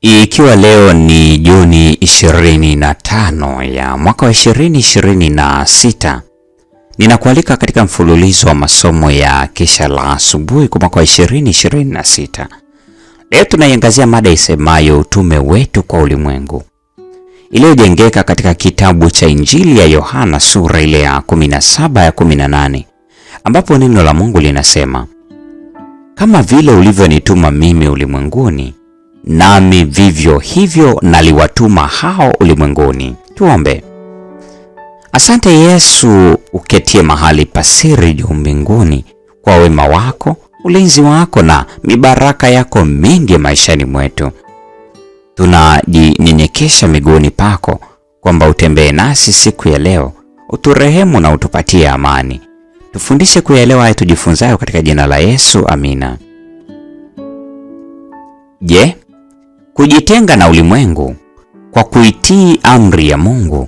Ikiwa leo ni Juni 25 ya mwaka wa 2026, ninakualika katika mfululizo wa masomo ya Kesha la Asubuhi kwa mwaka wa 2026. Leo tunaiangazia mada isemayo utume wetu kwa ulimwengu, iliyojengeka katika kitabu cha Injili ya Yohana sura ile ya 17 ya 18, ambapo neno la Mungu linasema, kama vile ulivyonituma mimi ulimwenguni, nami vivyo hivyo naliwatuma hao ulimwenguni. Tuombe. Asante Yesu, uketie mahali pasiri juu mbinguni, kwa wema wako, ulinzi wako na mibaraka yako mingi maishani mwetu. Tunajinyenyekesha miguuni pako kwamba utembee nasi siku ya leo, uturehemu na utupatie amani. Tufundishe kuyaelewa haya tujifunzayo katika jina la Yesu, amina. Je, kujitenga na ulimwengu kwa kuitii amri ya Mungu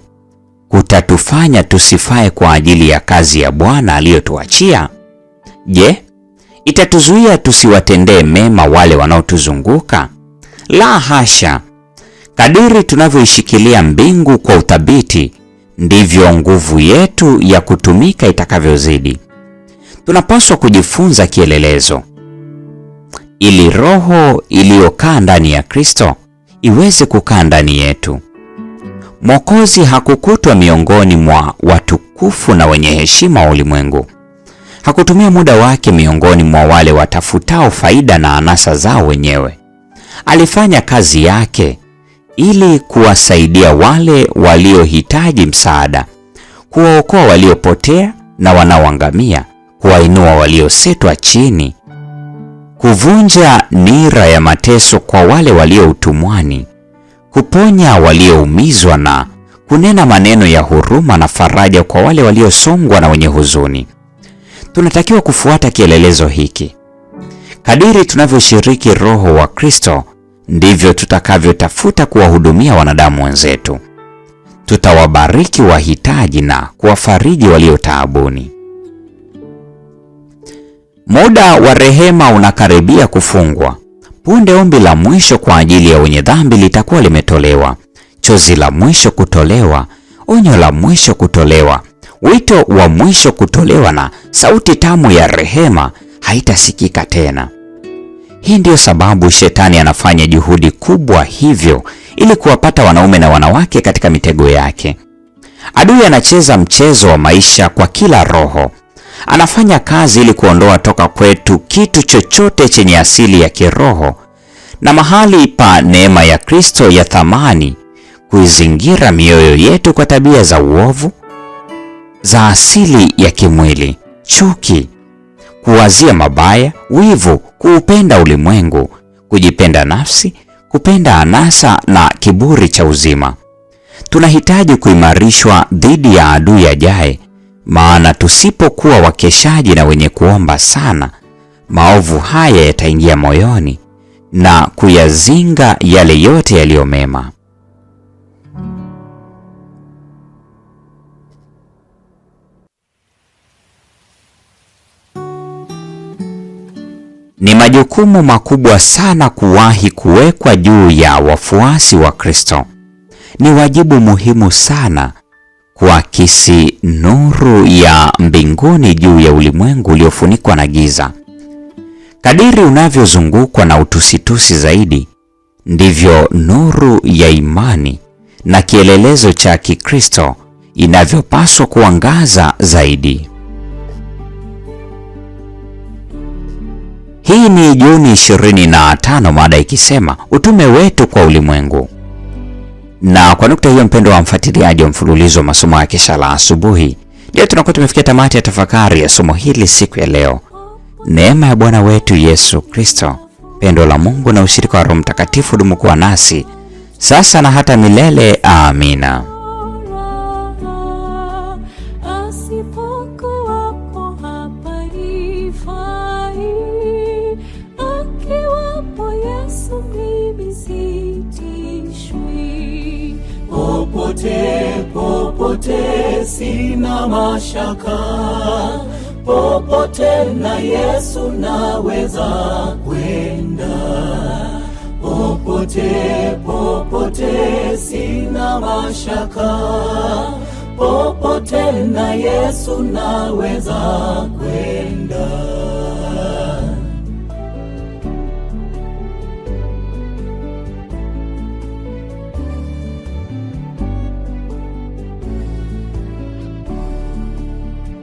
kutatufanya tusifae kwa ajili ya kazi ya Bwana aliyotuachia? Je, itatuzuia tusiwatendee mema wale wanaotuzunguka? La hasha. Kadiri tunavyoishikilia mbingu kwa uthabiti, ndivyo nguvu yetu ya kutumika itakavyozidi. Tunapaswa kujifunza kielelezo ili roho iliyokaa ndani ya Kristo iweze kukaa ndani yetu. Mwokozi hakukutwa miongoni mwa watukufu na wenye heshima wa ulimwengu. Hakutumia muda wake miongoni mwa wale watafutao faida na anasa zao wenyewe. Alifanya kazi yake ili kuwasaidia wale waliohitaji msaada, kuwaokoa waliopotea na wanaoangamia, kuwainua waliosetwa chini, kuvunja nira ya mateso kwa wale walio utumwani, kuponya walioumizwa na kunena maneno ya huruma na faraja kwa wale waliosongwa na wenye huzuni. Tunatakiwa kufuata kielelezo hiki. Kadiri tunavyoshiriki Roho wa Kristo, ndivyo tutakavyotafuta kuwahudumia wanadamu wenzetu. Tutawabariki wahitaji na kuwafariji walio taabuni. Muda wa rehema unakaribia kufungwa. Punde ombi la mwisho kwa ajili ya wenye dhambi litakuwa limetolewa, chozi la mwisho kutolewa, onyo la mwisho kutolewa, wito wa mwisho kutolewa, na sauti tamu ya rehema haitasikika tena. Hii ndiyo sababu Shetani anafanya juhudi kubwa hivyo ili kuwapata wanaume na wanawake katika mitego yake. Adui anacheza mchezo wa maisha kwa kila roho. Anafanya kazi ili kuondoa toka kwetu kitu chochote chenye asili ya kiroho na mahali pa neema ya Kristo ya thamani, kuizingira mioyo yetu kwa tabia za uovu, za asili ya kimwili, chuki, kuwazia mabaya, wivu, kuupenda ulimwengu, kujipenda nafsi, kupenda anasa na kiburi cha uzima. Tunahitaji kuimarishwa dhidi ya adui ajaye, maana tusipokuwa wakeshaji na wenye kuomba sana, maovu haya yataingia moyoni na kuyazinga yale yote yaliyo mema. Ni majukumu makubwa sana kuwahi kuwekwa juu ya wafuasi wa Kristo. Ni wajibu muhimu sana kuakisi nuru ya mbinguni juu ya ulimwengu uliofunikwa na giza. Kadiri unavyozungukwa na utusitusi zaidi, ndivyo nuru ya imani na kielelezo cha Kikristo inavyopaswa kuangaza zaidi. Hii ni Juni 25, mada ikisema utume wetu kwa ulimwengu. Na kwa nukta hiyo, mpendo wa mfuatiliaji wa mfululizo wa masomo ya Kesha la Asubuhi, leo tunakuwa tumefikia tamati ya tafakari ya somo hili siku ya leo. Neema ya Bwana wetu Yesu Kristo, pendo la Mungu na ushirika wa Roho Mtakatifu dumu kuwa nasi sasa na hata milele. Amina. Popote sina mashaka, popote na Yesu naweza kwenda, popote popote, popote sina mashaka, popote na Yesu naweza kwenda.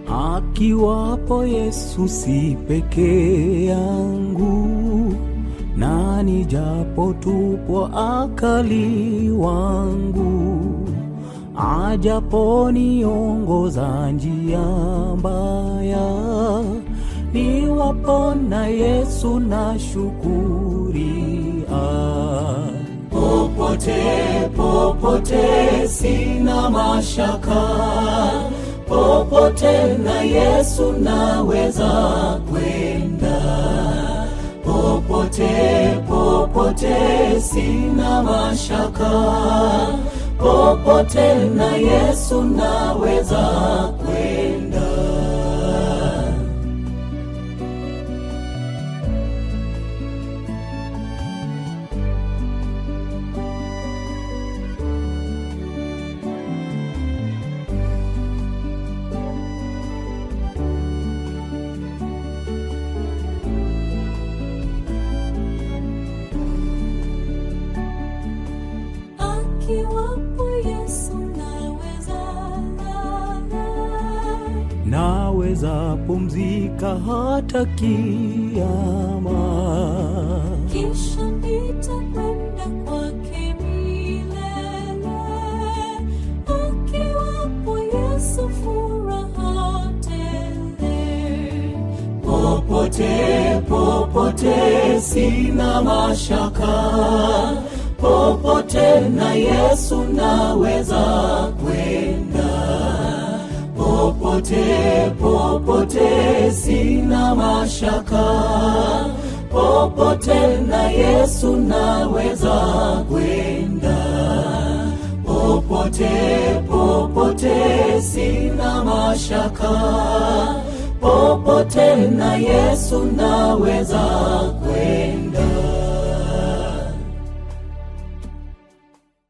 Akiwapo Yesu si peke yangu, na nijapotupwa akali wangu, ajaponiongoza njia mbaya, niwapo na Yesu na shukuria. Popote, popote sina mashaka, popote na Yesu naweza kwenda. Popote, popote sina mashaka, popote na Yesu naweza kwenda. Akiwapo Yesu naweza pumzika hata kiyama, kisha nitakwenda kwake milele. Akiwapo Yesu furaha tele. popote, popote sina mashaka, popote na Yesu naweza kwenda. Popote, popote sina mashaka, popote na Yesu naweza kwenda. Popote, popote sina mashaka, popote na Yesu naweza kwenda.